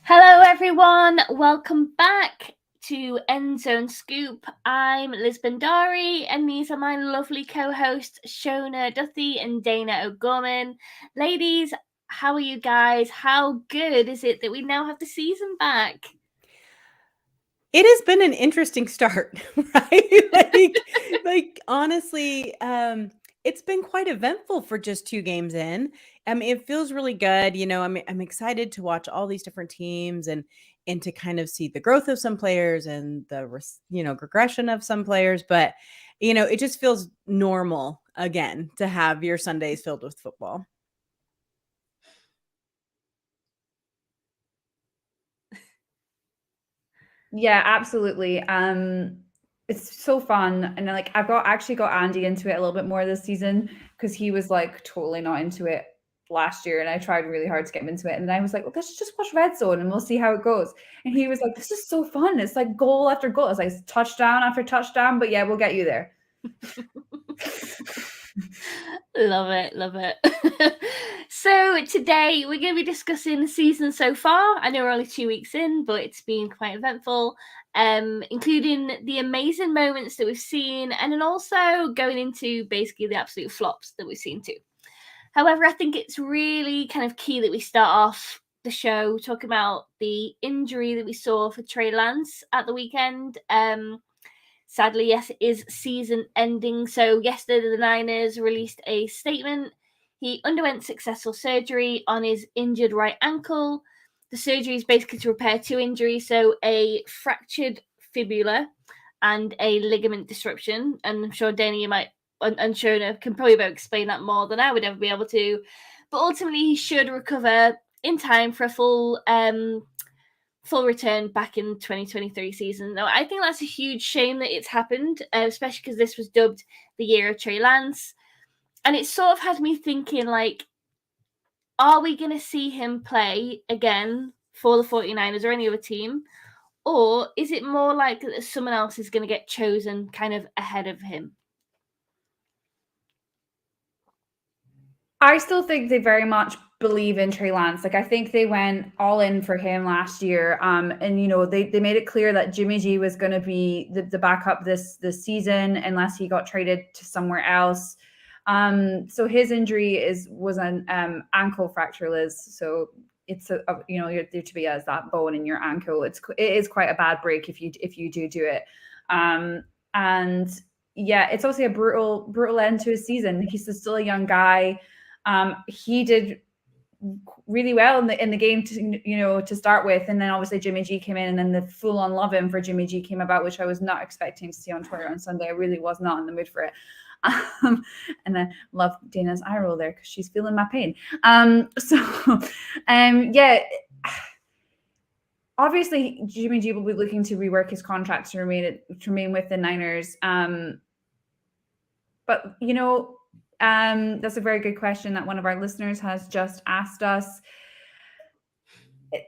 Hello, everyone. Welcome back to End Zone Scoop. I'm Liz Bandari, and these are my lovely co-hosts, Shona Duthie and Dana O'Gorman. Ladies, how are you guys? How good is it that we now have the season back? It has been an interesting start, right? like honestly, it's been quite eventful for just 2 games in. It feels really good. I'm excited to watch all these different teams and to kind of see the growth of some players and the regression of some players. But it just feels normal again to have your Sundays filled with football. Yeah, absolutely. It's so fun, and like actually got Andy into it a little bit more this season because he was like totally not into it last year, and I tried really hard to get him into it. And then I was like, "Well, let's just watch Red Zone, and we'll see how it goes." And he was like, "This is so fun! It's like goal after goal. It's like touchdown after touchdown." But yeah, we'll get you there. Love it, love it. So today we're going to be discussing the season so far. I know we're only 2 weeks in, but it's been quite eventful, including the amazing moments that we've seen, and then also going into basically the absolute flops that we've seen too. However, I think it's really kind of key that we start off the show talking about the injury that we saw for Trey Lance at the weekend. Sadly, yes, it is season ending. So, yesterday, the Niners released a statement. He underwent successful surgery on his injured right ankle. The surgery is basically to repair 2 injuries, so a fractured fibula and a ligament disruption. And I'm sure Danny, you might, and Shona can probably explain that more than I would ever be able to. But ultimately, he should recover in time for a full return back in 2023 season. Now, I think that's a huge shame that it's happened, especially because this was dubbed the year of Trey Lance. And it sort of had me thinking, like, are we going to see him play again for the 49ers or any other team? Or is it more likely that someone else is going to get chosen kind of ahead of him? I still think they very much believe in Trey Lance. Like I think they went all in for him last year. And they made it clear that Jimmy G was going to be the backup this season unless he got traded to somewhere else. So his injury was an ankle fracture, Liz. So it's you're to be as that bone in your ankle. It is quite a bad break if you do it. And yeah, it's obviously a brutal end to his season. He's still a young guy. He did really well in the game to start with, and then obviously Jimmy G came in, and then the full on love him for Jimmy G came about, which I was not expecting to see on Twitter on Sunday. I really was not in the mood for it. And I love Dana's eye roll there because she's feeling my pain. Yeah. Obviously, Jimmy G will be looking to rework his contract to remain with the Niners. But that's a very good question that one of our listeners has just asked us.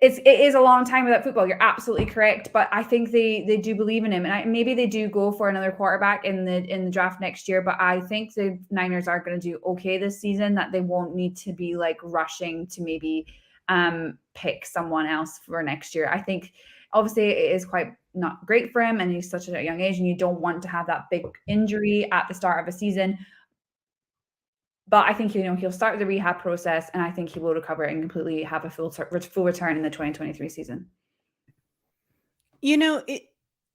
It is a long time without football. You're absolutely correct, but I think they do believe in him, and maybe they do go for another quarterback in the draft next year. But I think the Niners are going to do okay this season. That they won't need to be like rushing to maybe pick someone else for next year. I think obviously it is quite not great for him, and he's such a young age, and you don't want to have that big injury at the start of a season. But I think he'll start the rehab process, and I think he will recover and completely have a full return in the 2023 season.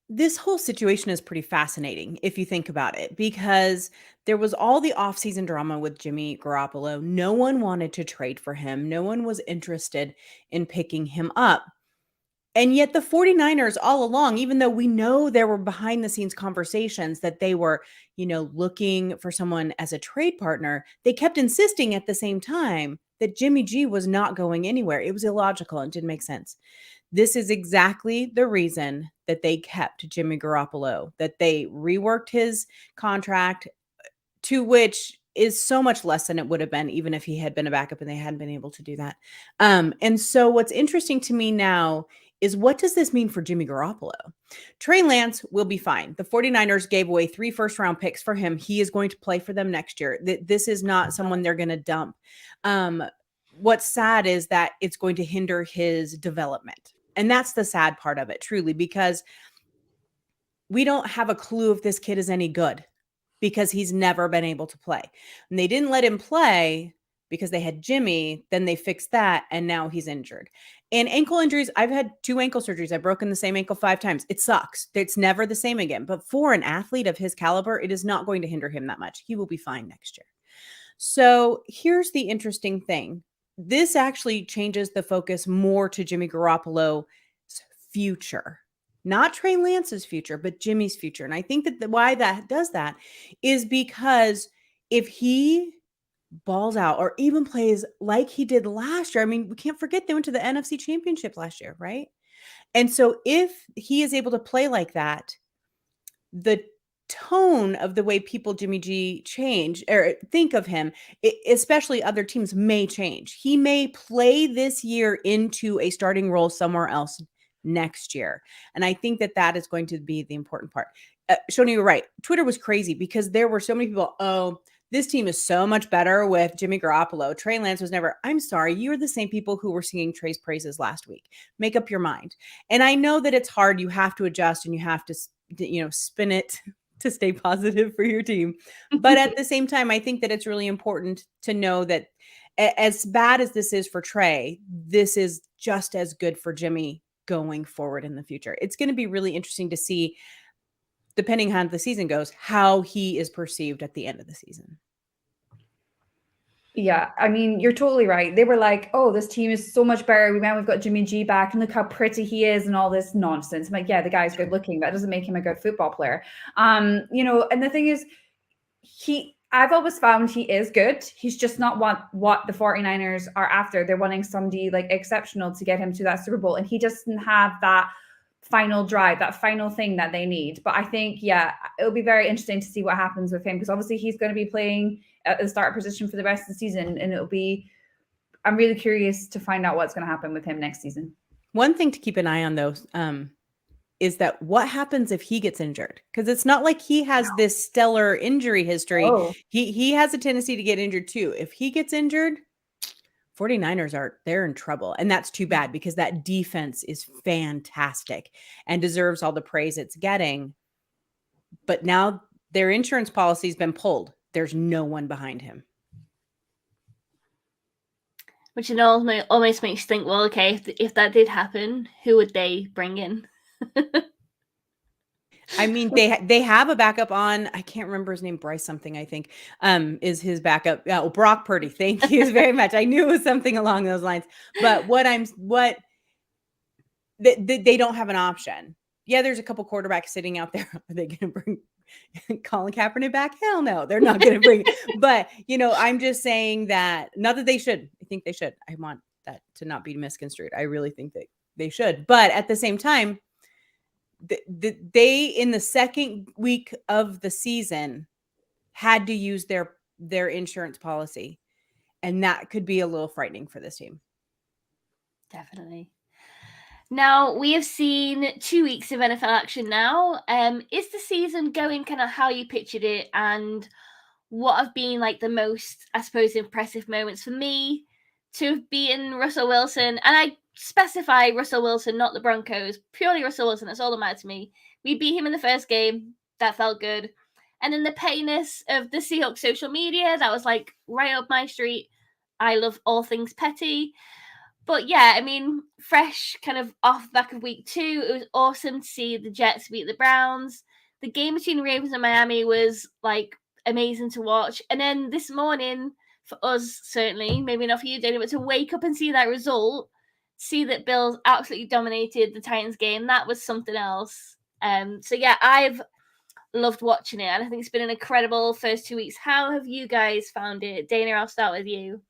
This whole situation is pretty fascinating if you think about it, because there was all the offseason drama with Jimmy Garoppolo. No one wanted to trade for him. No one was interested in picking him up. And yet the 49ers all along, even though we know there were behind the scenes conversations that they were, looking for someone as a trade partner, they kept insisting at the same time that Jimmy G was not going anywhere. It was illogical and didn't make sense. This is exactly the reason that they kept Jimmy Garoppolo, that they reworked his contract, to which is so much less than it would have been even if he had been a backup and they hadn't been able to do that. And so what's interesting to me now is, what does this mean for Jimmy Garoppolo? Trey Lance will be fine. The 49ers gave away 3 first-round picks for him. He is going to play for them next year. This is not someone they're going to dump. what's sad is that it's going to hinder his development. And that's the sad part of it, truly, because we don't have a clue if this kid is any good because he's never been able to play. And they didn't let him play because they had Jimmy, then they fixed that, and now he's injured. And ankle injuries, I've had 2 ankle surgeries. I've broken the same ankle 5 times. It sucks. It's never the same again. But for an athlete of his caliber, it is not going to hinder him that much. He will be fine next year. So here's the interesting thing. This actually changes the focus more to Jimmy Garoppolo's future. Not Trey Lance's future, but Jimmy's future. And I think that why that does that is because if he balls out or even plays like he did last year, I mean, we can't forget they went to the NFC Championship last year, right? And so if he is able to play like that, the tone of the way people Jimmy G change or think of him, especially other teams, may change. He may play this year into a starting role somewhere else next year. And I think that that is going to be the important part. Shoni, you're right. Twitter was crazy because there were so many people, oh, this team is so much better with Jimmy Garoppolo. Trey Lance was never. I'm sorry. You're the same people who were singing Trey's praises last week. Make up your mind. And I know that it's hard. You have to adjust and you have to, spin it to stay positive for your team. But at the same time, I think that it's really important to know that as bad as this is for Trey, this is just as good for Jimmy going forward in the future. It's going to be really interesting to see, depending on how the season goes, how he is perceived at the end of the season. Yeah, I mean, you're totally right. They were like, oh, this team is so much better. We've got Jimmy G back and look how pretty he is and all this nonsense. I'm like, yeah, the guy's good looking. That doesn't make him a good football player. And the thing is, I've always found he is good. He's just not what the 49ers are after. They're wanting somebody like exceptional to get him to that Super Bowl. And he doesn't have that final drive, that final thing that they need. But I think, yeah, it'll be very interesting to see what happens with him because obviously he's going to be playing at the starter position for the rest of the season. And I'm really curious to find out what's going to happen with him next season. One thing to keep an eye on though, is that what happens if he gets injured? Because it's not like he has this stellar injury history. Oh. He has a tendency to get injured too. If he gets injured, 49ers they're in trouble. And that's too bad because that defense is fantastic and deserves all the praise it's getting. But now their insurance policy has been pulled. There's no one behind him. Which almost makes you think, well, okay, if that did happen, who would they bring in? I mean, they have a backup on, I can't remember his name, Bryce something, I think, is his backup. Brock Purdy. Thank you very much. I knew it was something along those lines. But they don't have an option. Yeah, there's a couple quarterbacks sitting out there. Are they going to bring Colin Kaepernick back? Hell no, they're not going to bring. But, I'm just saying that, not that they should. I think they should. I want that to not be misconstrued. I really think that they should. But at the same time, they in the second week of the season had to use their insurance policy, and that could be a little frightening for this team. Definitely. Now we have seen 2 weeks of NFL action now. Is the season going kind of how you pictured it, and what have been like the most, I suppose, impressive moments for me to have beaten Russell Wilson? And I specify Russell Wilson, not the Broncos, purely Russell Wilson. That's all that matters to me. We beat him in the first game. That felt good. And then the pettiness of the Seahawks social media, that was like right up my street. I love all things petty. But yeah, I mean, fresh kind of off the back of week 2, it was awesome to see the Jets beat the Browns. The game between Ravens and Miami was like amazing to watch. And then this morning, for us, certainly, maybe not for you, Dana, but to wake up and see that result, see that Bills absolutely dominated the Titans game, that was something else. So yeah, I've loved watching it, and I think it's been an incredible first 2 weeks. How have you guys found it? Dana, I'll start with you.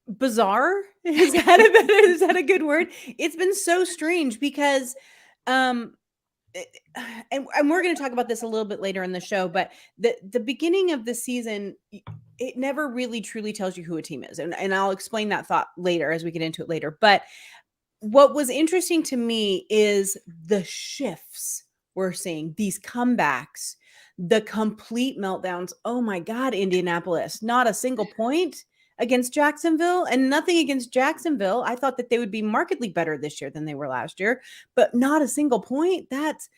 Bizarre. Is that a good word? It's been so strange because and we're going to talk about this a little bit later in the show, but the beginning of the season, it never really truly tells you who a team is. And I'll explain that thought later as we get into it later. But what was interesting to me is the shifts we're seeing, these comebacks, the complete meltdowns. Oh my God, Indianapolis, not a single point against Jacksonville, and nothing against Jacksonville. I thought that they would be markedly better this year than they were last year, but not a single point. That's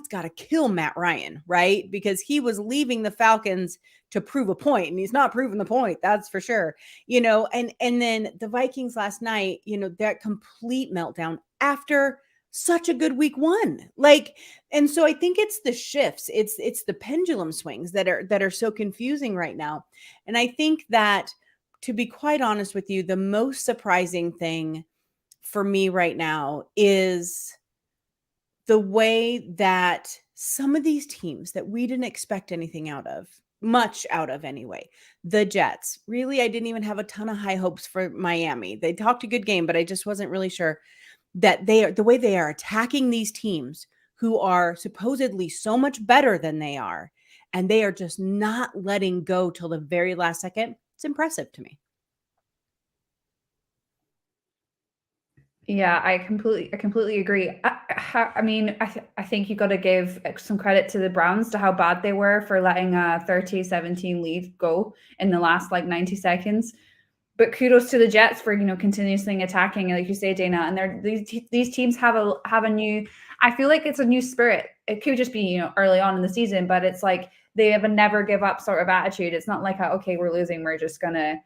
got to kill Matt Ryan, right? Because he was leaving the Falcons to prove a point, and he's not proving the point, that's for sure. And then the Vikings last night, that complete meltdown after such a good week one. And so I think it's the shifts, it's the pendulum swings that are so confusing right now. And I think that, to be quite honest with you, the most surprising thing for me right now is the way that some of these teams that we didn't expect anything much out of anyway. The Jets, really, I didn't even have a ton of high hopes for Miami. They talked a good game, but I just wasn't really sure that the way they are attacking these teams who are supposedly so much better than they are, and they are just not letting go till the very last second. It's impressive to me. Yeah, I completely agree. I think you got to give some credit to the Browns to how bad they were for letting a 30-17 lead go in the last 90 seconds. But kudos to the Jets for continuously attacking, like you say, Dana. And these teams have a new. I feel like it's a new spirit. It could just be early on in the season, but it's like they have a never give up sort of attitude. It's not like okay, we're losing, we're just gonna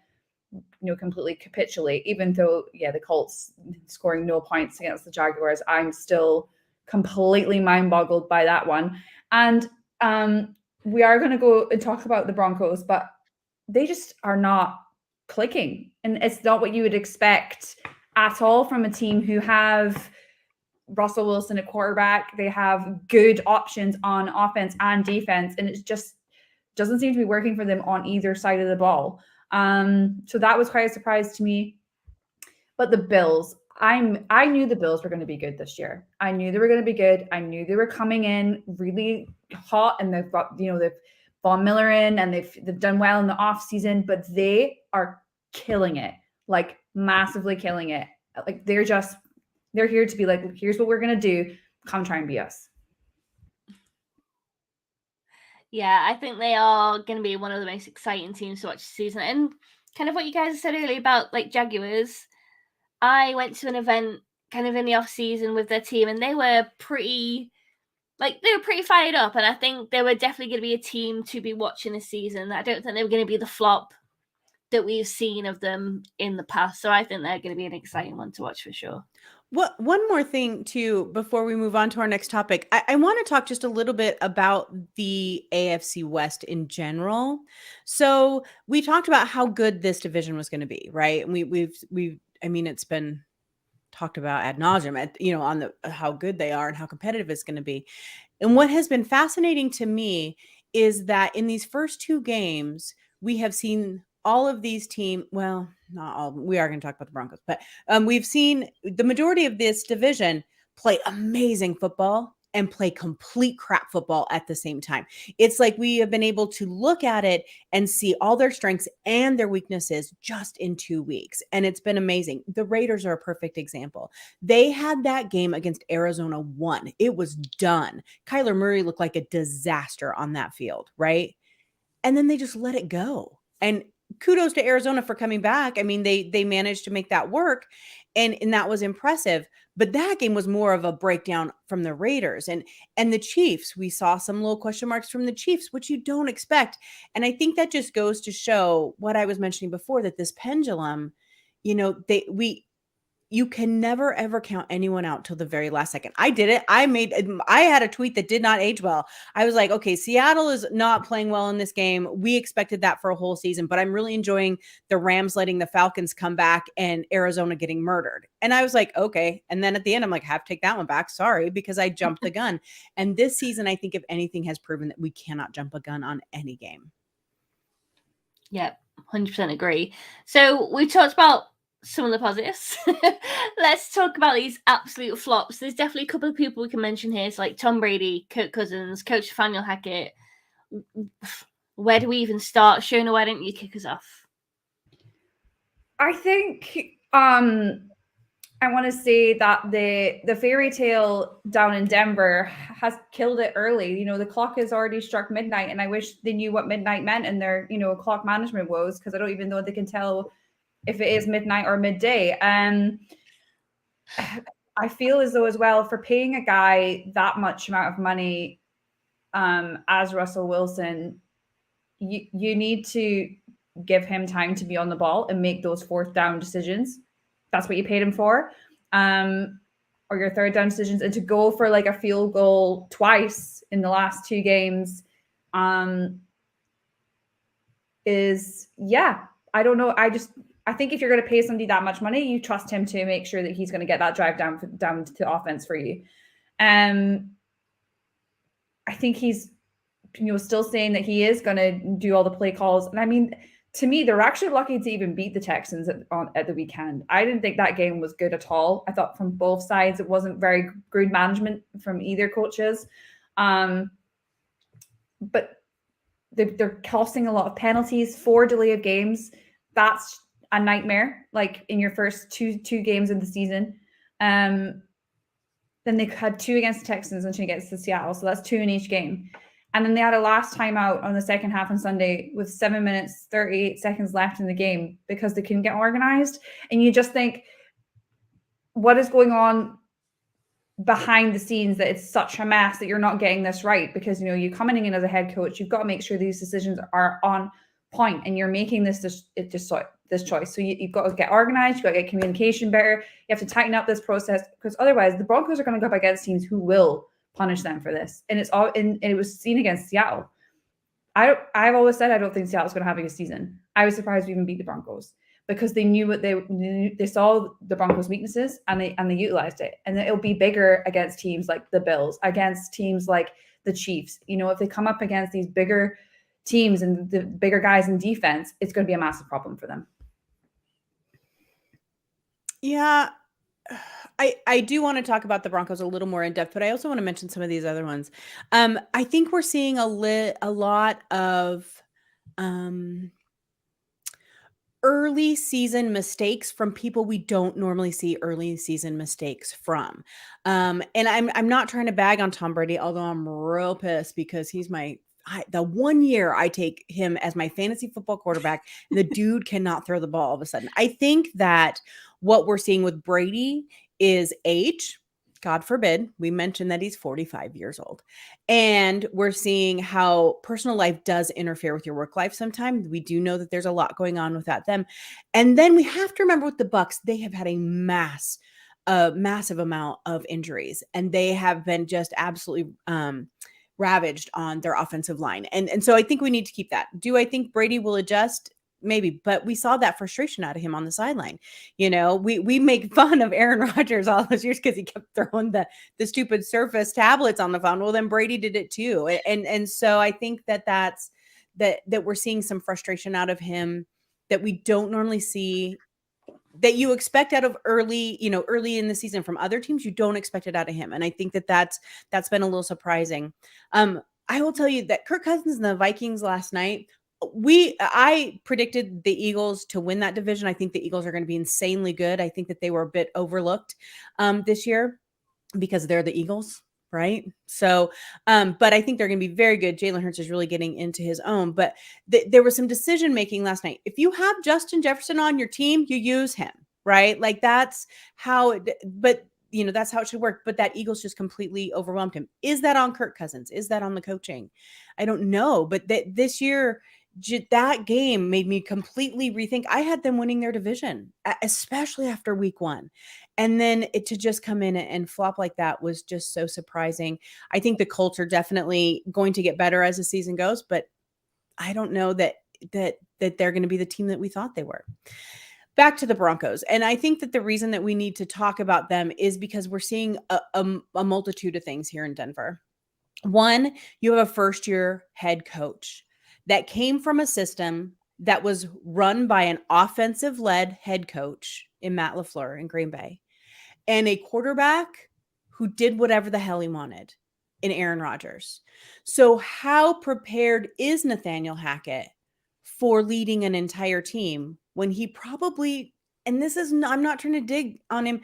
completely capitulate. Even though the Colts scoring no points against the Jaguars, I'm still completely mind boggled by that one. And we are going to go and talk about the Broncos, but they just are not clicking, and it's not what you would expect at all from a team who have Russell Wilson at quarterback. They have good options on offense and defense, and it just doesn't seem to be working for them on either side of the ball. So that was quite a surprise to me. But the Bills, I knew the Bills were going to be good this year. I knew they were going to be good. I knew they were coming in really hot, and they've got they've Von Miller in, and they've done well in the off season, but they are killing it, massively killing it. They're here to be here's what we're going to do. Come try and beat us. Yeah, I think they are going to be one of the most exciting teams to watch this season. And kind of what you guys said earlier about Jaguars, I went to an event kind of in the off season with their team, and they were pretty fired up. And I think they were definitely going to be a team to be watching this season. I don't think they were going to be the flop that we've seen of them in the past. So I think they're going to be an exciting one to watch for sure. One more thing too, before we move on to our next topic, I want to talk just a little bit about the AFC West in general. So we talked about how good this division was going to be, right? And it's been talked about ad nauseum on how good they are and how competitive it's going to be. And what has been fascinating to me is that in these first two games, we have seen all of these teams, well, not all, we are going to talk about the Broncos, but we've seen the majority of this division play amazing football and play complete crap football at the same time. It's like we have been able to look at it and see all their strengths and their weaknesses just in 2 weeks. And it's been amazing. The Raiders are a perfect example. They had that game against Arizona won. It was done. Kyler Murray looked like a disaster on that field, right? And then they just let it go. And kudos to Arizona for coming back. I mean, they managed to make that work, and that was impressive. But that game was more of a breakdown from the Raiders and the Chiefs. We saw some little question marks from the Chiefs, which you don't expect. And I think that just goes to show what I was mentioning before, that this pendulum, you can never, ever count anyone out till the very last second. I did it. I had a tweet that did not age well. I was like, okay, Seattle is not playing well in this game. We expected that for a whole season, but I'm really enjoying the Rams letting the Falcons come back and Arizona getting murdered. And I was like, okay. And then at the end, I'm like, I have to take that one back. Sorry, because I jumped the gun. And this season, I think if anything has proven that we cannot jump a gun on any game. Yep, 100% agree. So we talked about some of the positives. Let's talk about these absolute flops. There's definitely a couple of people we can mention here. It's like Tom Brady, Kirk Cousins, Coach Nathaniel Hackett. Where do we even start? Shona, why don't you kick us off? I think I want to say that the fairy tale down in Denver has killed it early. You know, the clock has already struck midnight, and I wish they knew what midnight meant in their, you know, clock management woes, because I don't even know if they can tell if it is midnight or midday. I feel as though as well, for paying a guy that much amount of money as Russell Wilson, you need to give him time to be on the ball and make those fourth down decisions. That's what you paid him for. Or your third down decisions, and to go for like a field goal twice in the last two games is, yeah, I don't know. I think if you're going to pay somebody that much money, you trust him to make sure that he's going to get that drive down to offense for you. I think he's, you know, still saying that he is going to do all the play calls. And I mean, to me, they're actually lucky to even beat the Texans at the weekend. I didn't think that game was good at all. I thought from both sides, it wasn't very good management from either coaches. But they're costing a lot of penalties, 4 delay of games. That's a nightmare, like in your first two games of the season. Then they had 2 against the Texans and 2 against the Seattle. So that's 2 in each game. And then they had a last timeout on the second half on Sunday with 7 minutes, 38 seconds left in the game because they couldn't get organized. And you just think, what is going on behind the scenes that it's such a mess that you're not getting this right? Because, you know, you're coming in as a head coach, you've got to make sure these decisions are on point, and you're making this choice. So you've got to get organized, you've got to get communication better, you have to tighten up this process, because otherwise the Broncos are going to go up against teams who will punish them for this. And it's all, and it was seen against Seattle. I've always said I don't think Seattle's going to have a good season. I was surprised we even beat the Broncos, because they knew what they saw the Broncos' weaknesses, and they utilized it. And it'll be bigger against teams like the Bills, against teams like the Chiefs. You know, if they come up against these bigger teams and the bigger guys in defense, it's going to be a massive problem for them. Yeah. I do want to talk about the Broncos a little more in depth, but I also want to mention some of these other ones. I think we're seeing a lot of early season mistakes from people we don't normally see early season mistakes from. And I'm not trying to bag on Tom Brady, although I'm real pissed because he's the 1 year I take him as my fantasy football quarterback, the dude cannot throw the ball all of a sudden. I think that what we're seeing with Brady is age. God forbid, we mentioned that he's 45 years old. And we're seeing how personal life does interfere with your work life sometimes. We do know that there's a lot going on without them. And then we have to remember with the Bucs, they have had a massive amount of injuries, and they have been just absolutely ravaged on their offensive line. And so I think we need to keep that. Do I think Brady will adjust? Maybe, but we saw that frustration out of him on the sideline. You know, we make fun of Aaron Rodgers all those years because he kept throwing the stupid Surface tablets on the phone. Well, then Brady did it too. And so I think that we're seeing some frustration out of him that we don't normally see, that you expect out of early in the season from other teams. You don't expect it out of him. And I think that's been a little surprising. I will tell you that Kirk Cousins and the Vikings last night, I predicted the Eagles to win that division. I think the Eagles are going to be insanely good. I think that they were a bit overlooked this year because they're the Eagles, right? So, but I think they're going to be very good. Jalen Hurts is really getting into his own, but there was some decision making last night. If you have Justin Jefferson on your team, you use him, right? Like that's how but you know, that's how it should work. But that Eagles just completely overwhelmed him. Is that on Kirk Cousins? Is that on the coaching? I don't know. But this year, that game made me completely rethink. I had them winning their division, especially after week 1. And then to just come in and flop like that was just so surprising. I think the Colts are definitely going to get better as the season goes, but I don't know that they're going to be the team that we thought they were. Back to the Broncos. And I think that the reason that we need to talk about them is because we're seeing a multitude of things here in Denver. One, you have a first-year head coach that came from a system that was run by an offensive-led head coach in Matt LaFleur in Green Bay, and a quarterback who did whatever the hell he wanted in Aaron Rodgers. So how prepared is Nathaniel Hackett for leading an entire team when he probably, and I'm not trying to dig on him,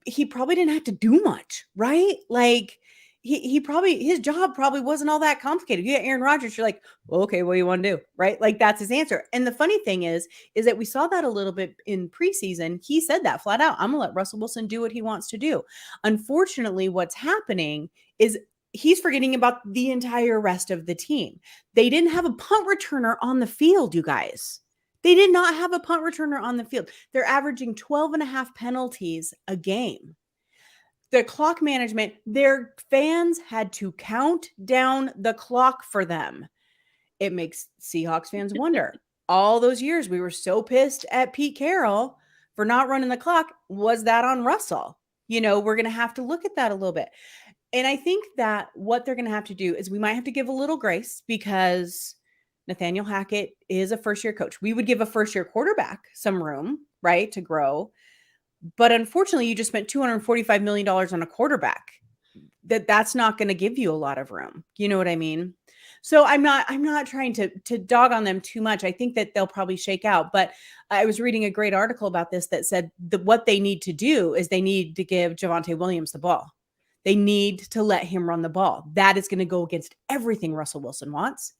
he probably didn't have to do much, right? Like he probably, his job probably wasn't all that complicated. You get Aaron Rodgers, you're like, well, okay, what do you want to do? Right? Like that's his answer. And the funny thing is that we saw that a little bit in preseason. He said that flat out, I'm gonna let Russell Wilson do what he wants to do. Unfortunately, what's happening is he's forgetting about the entire rest of the team. They didn't have a punt returner on the field, you guys. They did not have a punt returner on the field. They're averaging 12 and a half penalties a game. The clock management, their fans had to count down the clock for them. It makes Seahawks fans wonder. All those years we were so pissed at Pete Carroll for not running the clock. Was that on Russell? We're going to have to look at that a little bit. And I think that what they're going to have to do is we might have to give a little grace because Nathaniel Hackett is a first-year coach. We would give a first-year quarterback some room, right, to grow. But unfortunately, you just spent $245 million on a quarterback. That's not going to give you a lot of room. You know what I mean? So I'm not trying to dog on them too much. I think that they'll probably shake out. But I was reading a great article about this that said that what they need to do is they need to give Javonte Williams the ball. They need to let him run the ball. That is going to go against everything Russell Wilson wants.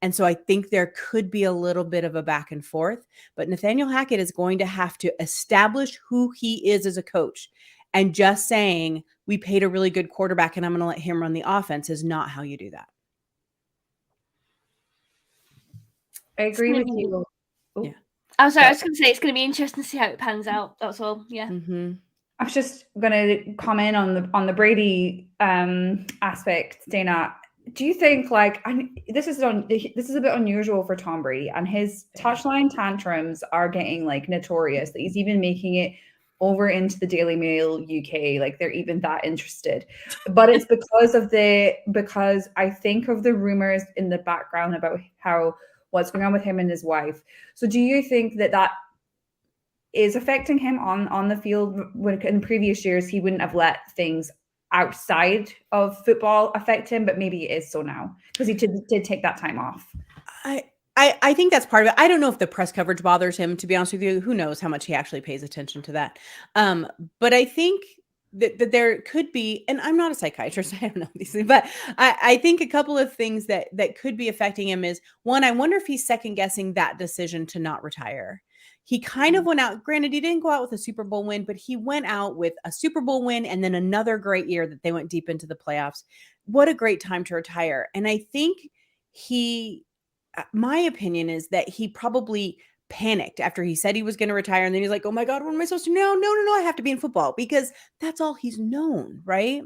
And so I think there could be a little bit of a back and forth, but Nathaniel Hackett is going to have to establish who he is as a coach. And just saying, we paid a really good quarterback and I'm going to let him run the offense is not how you do that. I agree with you. Oh. Yeah. I'm sorry, I was going to say, it's going to be interesting to see how it pans out. That's all. Yeah. Mm-hmm. I was just going to comment on the Brady aspect, Dana. Do you think this is a bit unusual for Tom Brady, and his touchline tantrums are getting notorious, that he's even making it over into the Daily Mail UK, like they're even that interested. But it's because I think of the rumors in the background about what's going on with him and his wife. So do you think that is affecting him on the field, when in previous years he wouldn't have let things outside of football affect him, but maybe it is so now because he did take that time off? I think that's part of it. I don't know if the press coverage bothers him, to be honest with you. Who knows how much he actually pays attention to that. But I think that there could be, and I'm not a psychiatrist, I don't know these things, but I think a couple of things that could be affecting him is, one, I wonder if he's second guessing that decision to not retire. He kind of went out, granted, he didn't go out with a Super Bowl win, but he went out with a Super Bowl win and then another great year that they went deep into the playoffs. What a great time to retire. And I think my opinion is that he probably panicked after he said he was going to retire. And then he's like, oh my God, what am I supposed to do? No, I have to be in football, because that's all he's known, right?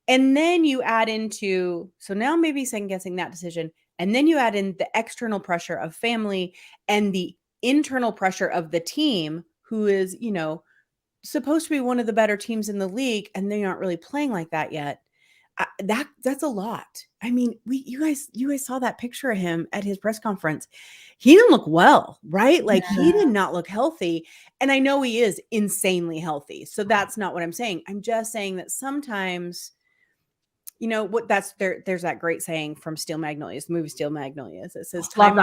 And then you add into, so now maybe second guessing that decision. And then you add in the external pressure of family and the internal pressure of the team, who is, supposed to be one of the better teams in the league, and they aren't really playing like that yet. That's a lot. I mean, you guys saw that picture of him at his press conference. He didn't look well, right? Like he did not look healthy. And I know he is insanely healthy. So that's not what I'm saying. I'm just saying that sometimes, there's that great saying from Steel Magnolias, the movie Steel Magnolias. It says time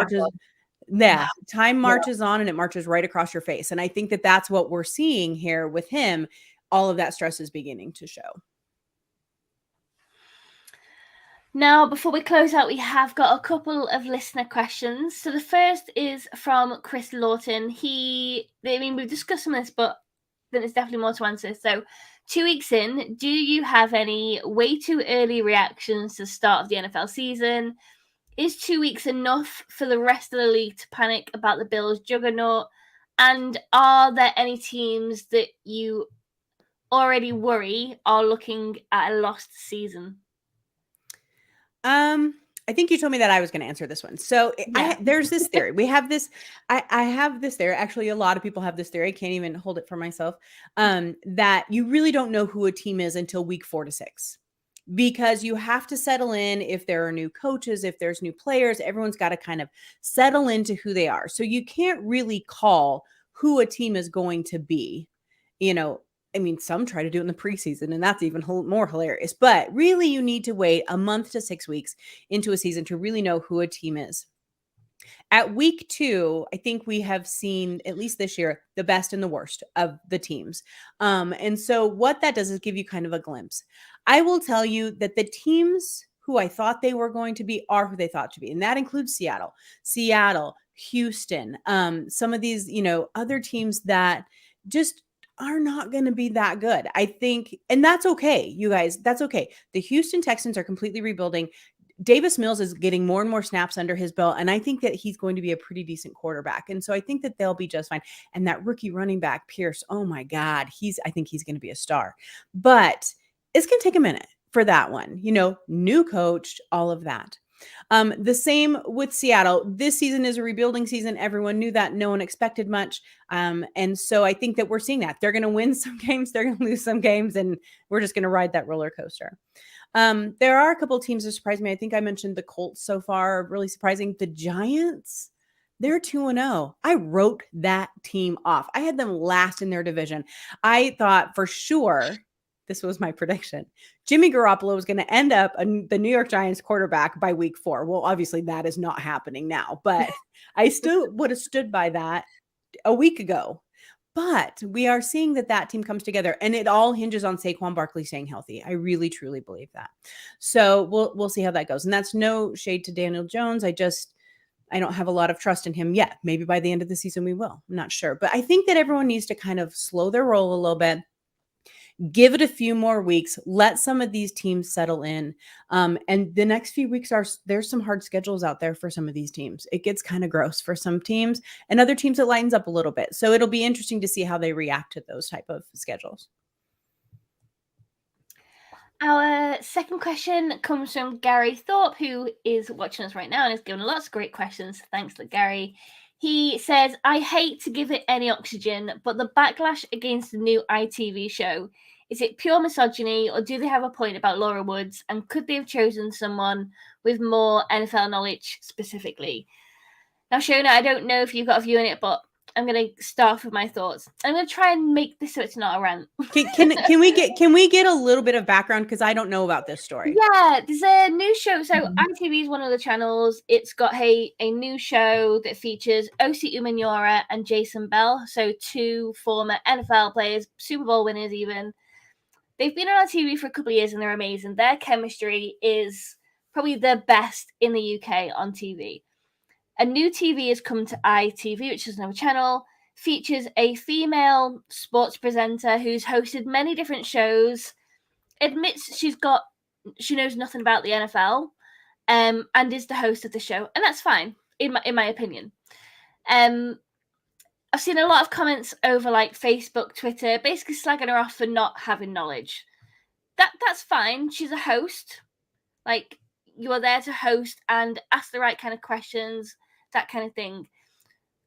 marches on and it marches right across your face. And I think that that's what we're seeing here with him. All of that stress is beginning to show. Now, before we close out, we have got a couple of listener questions. So the first is from Chris Lawton. We've discussed some of this, but then there's definitely more to answer. So 2 weeks in, do you have any way too early reactions to the start of the NFL season? Is 2 weeks enough for the rest of the league to panic about the Bills' juggernaut? And are there any teams that you already worry are looking at a lost season? I think you told me that I was going to answer this one. So yeah. There's this theory. We have this, I have this theory. Actually, a lot of people have this theory. I can't even hold it for myself. That you really don't know who a team is until week 4 to 6, because you have to settle in. If there are new coaches, if there's new players, everyone's got to kind of settle into who they are. So you can't really call who a team is going to be, I mean, some try to do it in the preseason, and that's even more hilarious. But really, you need to wait a month to 6 weeks into a season to really know who a team is. At week 2, I think we have seen, at least this year, the best and the worst of the teams. And so what that does is give you kind of a glimpse. I will tell you that the teams who I thought they were going to be are who they thought to be. And that includes Seattle, Houston, some of these, other teams that just are not going to be that good. I think, and that's okay, you guys, that's okay. The Houston Texans are completely rebuilding. Davis Mills is getting more and more snaps under his belt, and I think that he's going to be a pretty decent quarterback. And so I think that they'll be just fine. And that rookie running back, Pierce, oh my God, I think he's going to be a star. But it's going to take a minute for that one. New coach, all of that. The same with Seattle. This season is a rebuilding season. Everyone knew that. No one expected much. And so I think that we're seeing that. They're going to win some games, they're going to lose some games, and we're just going to ride that roller coaster. There are a couple of teams that surprised me. I think I mentioned the Colts so far, really surprising. The Giants, they're 2-0. I wrote that team off. I had them last in their division. I thought for sure, this was my prediction, Jimmy Garoppolo was going to end up the New York Giants quarterback by week 4. Well, obviously that is not happening now, but I still would have stood by that a week ago. But we are seeing that team comes together, and it all hinges on Saquon Barkley staying healthy. I really, truly believe that. So we'll see how that goes. And that's no shade to Daniel Jones. I don't have a lot of trust in him yet. Maybe by the end of the season we will. I'm not sure. But I think that everyone needs to kind of slow their roll a little bit. Give it a few more weeks. Let some of these teams settle in. And the next few weeks there's some hard schedules out there for some of these teams. It gets kind of gross for some teams, and other teams it lightens up a little bit. So it'll be interesting to see how they react to those type of schedules. Our second question comes from Gary Thorpe, who is watching us right now and has given lots of great questions. Thanks to Gary. He says, I hate to give it any oxygen, but the backlash against the new ITV show, is it pure misogyny, or do they have a point about Laura Woods? And could they have chosen someone with more NFL knowledge specifically? Now, Shona, I don't know if you've got a view on it, but I'm going to start with my thoughts. I'm going to try and make this so it's not a rant. Can we get a little bit of background, because I don't know about this story? Yeah, there's a new show. So ITV is one of the channels. It's got a new show that features Osi Umenyiora and Jason Bell. So 2 former NFL players, Super Bowl winners even. They've been on our TV for a couple of years and they're amazing. Their chemistry is probably the best in the UK on TV. A new TV has come to ITV, which is another channel, features a female sports presenter who's hosted many different shows, admits she knows nothing about the NFL, and is the host of the show. And that's fine, in my opinion. I've seen a lot of comments over Facebook, Twitter, basically slagging her off for not having knowledge. That's fine. She's a host. You are there to host and ask the right kind of questions, that kind of thing.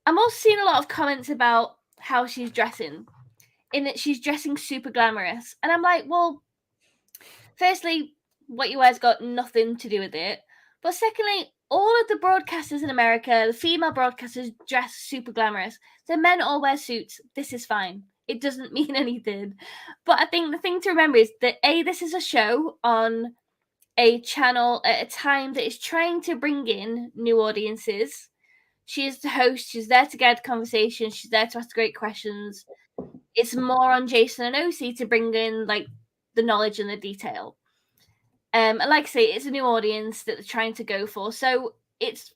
I'm also seeing a lot of comments about how she's dressing, in that she's dressing super glamorous. And I'm like, well, firstly, what you wear's got nothing to do with it. But secondly, all of the broadcasters in America, the female broadcasters, dress super glamorous. The men all wear suits. This is fine. It doesn't mean anything. But I think the thing to remember is that, this is a show on a channel at a time that is trying to bring in new audiences. She is the host. She's there to guide the conversation. She's there to ask great questions. It's more on Jason and Osi to bring in the knowledge and the detail. And like I say, it's a new audience that they're trying to go for. So it's,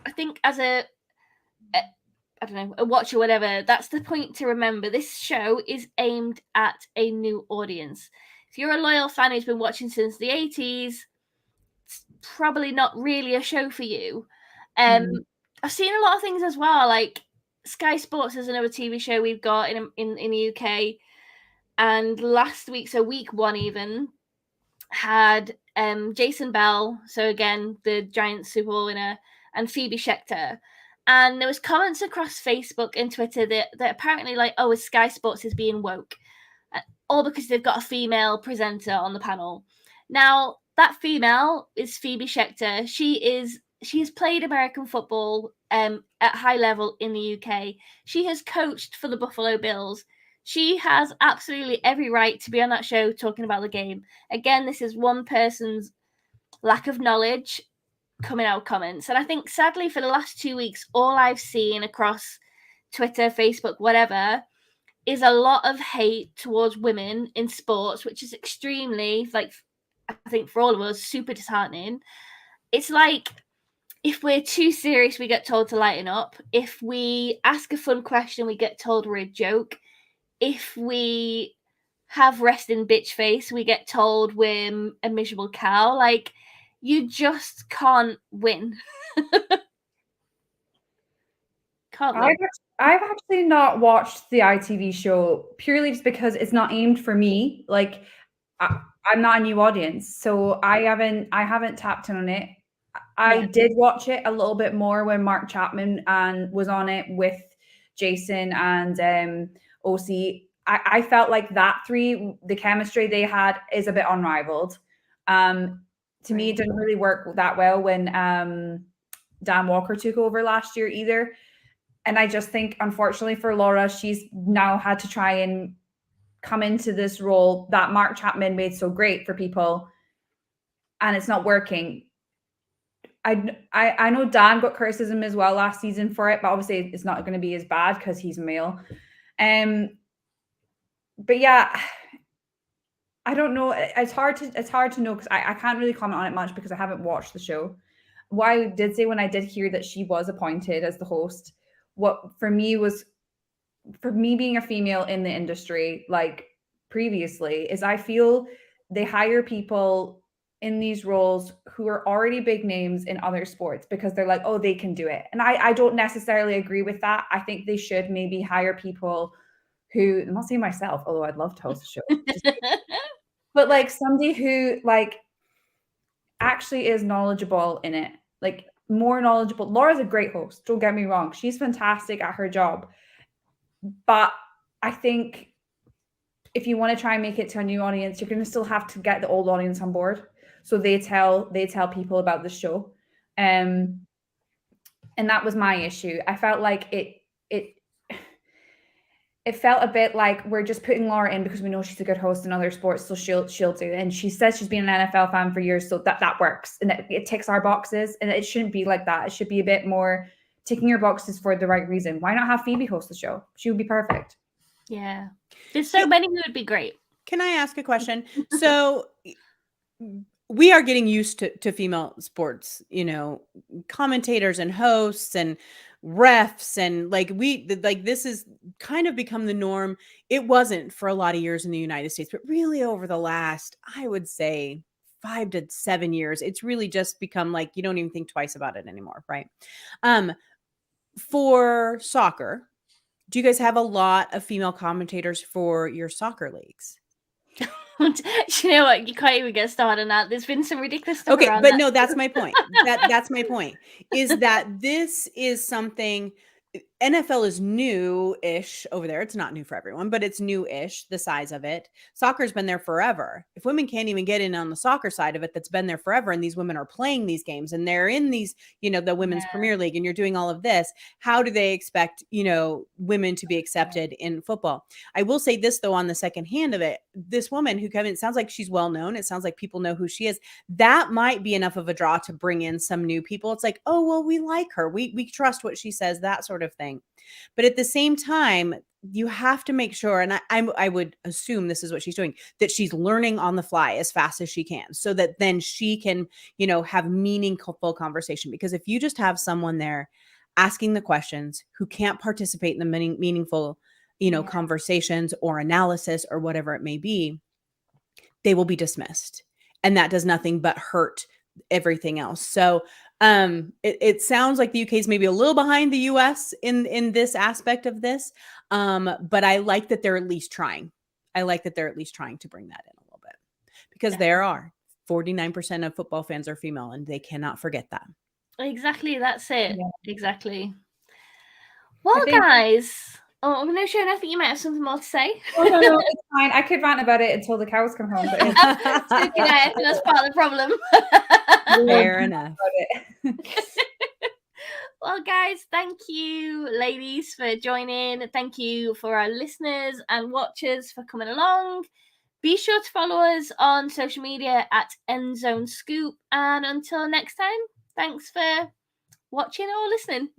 I think, as a watch or whatever, that's the point to remember. This show is aimed at a new audience. If you're a loyal fan who's been watching since the 80s, it's probably not really a show for you. I've seen a lot of things as well, like Sky Sports is another TV show we've got in the UK. And last week, so week 1 even, had Jason Bell, so again, the Giants Super Bowl winner, and Phoebe Schechter. And there was comments across Facebook and Twitter that apparently Sky Sports is being woke, all because they've got a female presenter on the panel. Now, that female is Phoebe Schechter. She has played American football at high level in the UK. She has coached for the Buffalo Bills. She has absolutely every right to be on that show talking about the game. Again, this is one person's lack of knowledge coming out comments. And I think sadly for the last 2 weeks, all I've seen across Twitter, Facebook, whatever, is a lot of hate towards women in sports, which is extremely, like, I think for all of us, super disheartening. It's like, if we're too serious, we get told to lighten up. If we ask a fun question, we get told we're a joke. If we have resting bitch face, we get told we're a miserable cow. Like, you just can't win. Can't win. I've actually not watched the ITV show purely just because it's not aimed for me. Like, I'm not a new audience, so I haven't tapped in on it. I did watch it a little bit more when Mark Chapman and was on it with Jason and OC. I felt like that three, the chemistry they had is a bit unrivaled. To me, it didn't really work that well when Dan Walker took over last year either. And I just think, unfortunately for Laura, she's now had to try and come into this role that Mark Chapman made so great for people, and it's not working. I know Dan got criticism as well last season for it, but obviously it's not going to be as bad because he's male. But yeah, I don't know. It's hard to know because I can't really comment on it much because I haven't watched the show. What I did say when I did hear that she was appointed as the host, what for me being a female in the industry, like previously, is I feel they hire people in these roles who are already big names in other sports because they're like, oh, they can do it. And I don't necessarily agree with that. I think they should maybe hire people who, I'm not saying myself, although I'd love to host a show, but like somebody who like actually is knowledgeable in it, like more knowledgeable. Laura's a great host, don't get me wrong. She's fantastic at her job. But I think if you want to try and make it to a new audience, you're going to still have to get the old audience on board. So they tell people about the show. And that was my issue. I felt like it felt a bit like we're just putting Laura in because we know she's a good host in other sports, so she'll do it. And she says she's been an NFL fan for years, so that works. And it ticks our boxes. And it shouldn't be like that. It should be a bit more ticking your boxes for the right reason. Why not have Phoebe host the show? She would be perfect. Yeah. There's so many who would be great. Can I ask a question? So we are getting used to female sports, commentators and hosts and refs, and like this has kind of become the norm. It wasn't for a lot of years in the United States, but really over the last, I would say 5 to 7 years, it's really just become like you don't even think twice about it anymore, right? For soccer, do you guys have a lot of female commentators for your soccer leagues? You know what? You can't even get started on that. There's been some ridiculous stuff. Okay, around but that. no, that's my point. That's my point. Is that this is something NFL is new-ish over there. It's not new for everyone, but it's new-ish, the size of it. Soccer's been there forever. If women can't even get in on the soccer side of it, that's been there forever, and these women are playing these games, and they're in these, the Women's Premier League, and you're doing all of this, how do they expect, women to be accepted in football? I will say this, though, on the second hand of it, this woman who it sounds like she's well-known. It sounds like people know who she is. That might be enough of a draw to bring in some new people. It's like, oh, well, we like her. We trust what she says, that sort of thing. But at the same time, you have to make sure, and I would assume this is what she's doing, that she's learning on the fly as fast as she can, so that then she can, have meaningful conversation. Because if you just have someone there asking the questions who can't participate in the meaningful, conversations or analysis or whatever it may be, they will be dismissed. And that does nothing but hurt everything else. So it sounds like the UK is maybe a little behind the US in this aspect of this. But I like that they're at least trying. I like that they're at least trying to bring that in a little bit, because there are 49% of football fans are female, and they cannot forget that. Exactly. That's it. Yeah. Exactly. Well, guys. Oh, no, Sharon, I think you might have something more to say. Oh, no, it's fine. I could rant about it until the cows come home. But I think that's part of the problem. Fair enough. Well, guys, thank you, ladies, for joining. Thank you for our listeners and watchers for coming along. Be sure to follow us on social media at Endzone Scoop. And until next time, Thanks for watching or listening.